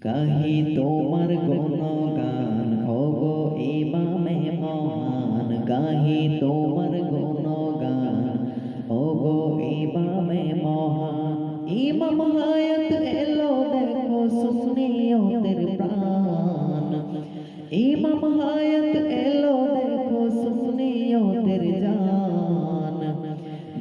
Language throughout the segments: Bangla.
গাহি তোমার গুণগান ওগো ইমামে মহান, গাহি তোমার গুণগান ওগো ইমামে মহান। ইমাম হায়াত এলো দেখো সুন্নিয়তের প্রাণ, ইমাম হায়াত এলো দেখো সুন্নিয়তের জান।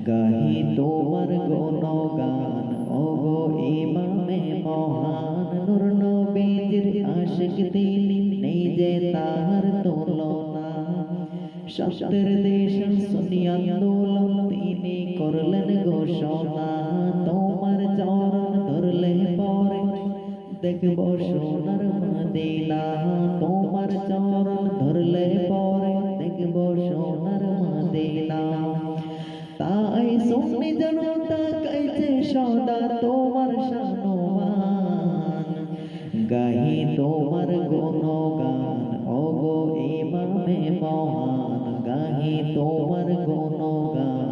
গাহি তোমার গুণগান ওগো ইমামে মহান, নূর নবীজির আশিক তিনি নেই যে তাহার তুলনা। সত্যের দেশ সুন্নি আন্দোলন তিনি করলেন ঘোষণা। তোমার চরণ ধরলে পরে দেখব সোনার মদিনা, তোমার চরণ ধরলে পরে দেখব সোনার মদিনা। তাই সুন্নি জনতা গাইছে সদা তোমার শানমান, গাহি তোমার গুণগান ওগো ইমামে মহান, গাহি তোমার গুণগান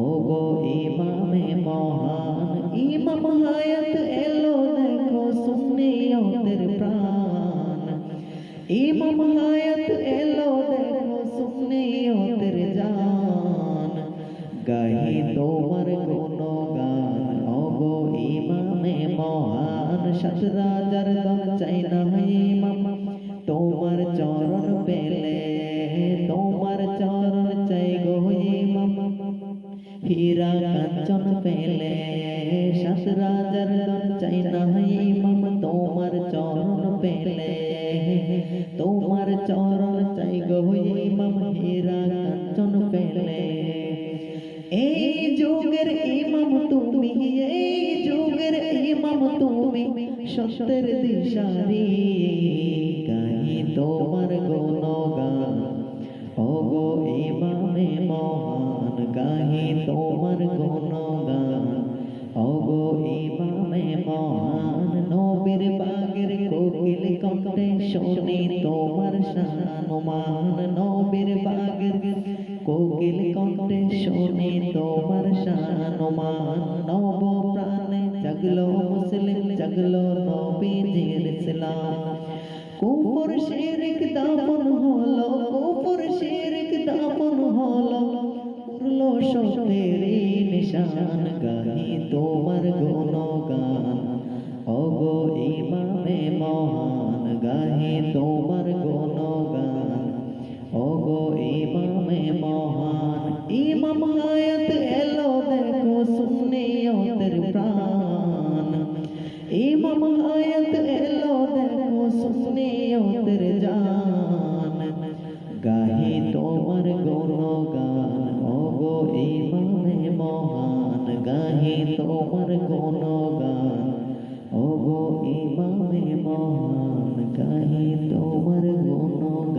ওগো ইমামে মহান। ইমাম হায়াত এলো দেখো সুন্নিয়তের প্রাণ, ইমাম হায়াত এলো দেখো সুন্নিয়তের জান। গাহি তোমার গুণগান ওগো ইমামে মহান, সাত রাজার দল চাই না ইমাম তোমার চরণ পেলে, তোমার চরণ চাই গো ইমাম হীরা কাঞ্চন পেলে। সাত রাজার দল চাই না ইমাম তোমার চরণ পেলে, তোমার চরণ চাই গো ইমাম হীরা কাঞ্চন পেলে। এই যুগের ইমাম তুমি, এই যুগের ইমাম তুমি, সত্যের দিশারি। গাহি তোমার গুণগান ওগো ইমামে মহান, গাহি তোমার গুণগান ওগো ইমামে মহান। নবীর বাগের কোকিল কণ্ঠে শুনি তোমার শানমান, নবীর বাগের কোকিল কণ্ঠে শুনি তোমার শানমান। নব প্রাণে জাগলো মুসলিম, জাগলো নবীজির ইসলাম। কুফর শিরক দামন হলো, কুফর শিরক দামন হলো, উড়লো সত্যের নিশান। গাহি তোমার গুণগান ওগো ইমামে মহান, গাহি তোমার গুণগান ওগো ইমামে মহান। ইমাম হায়াত এলো দেখো সুন্নিয়তের প্রাণ, ইমাম হায়াত এলো দেখো সুন্নিয়তের জান। গাহি তোমার গুণগান ওগো ইমামে মহান, গাহি তোমার গুণগান ওগো ইমামে মহান, গাহি তোমার গুণগান।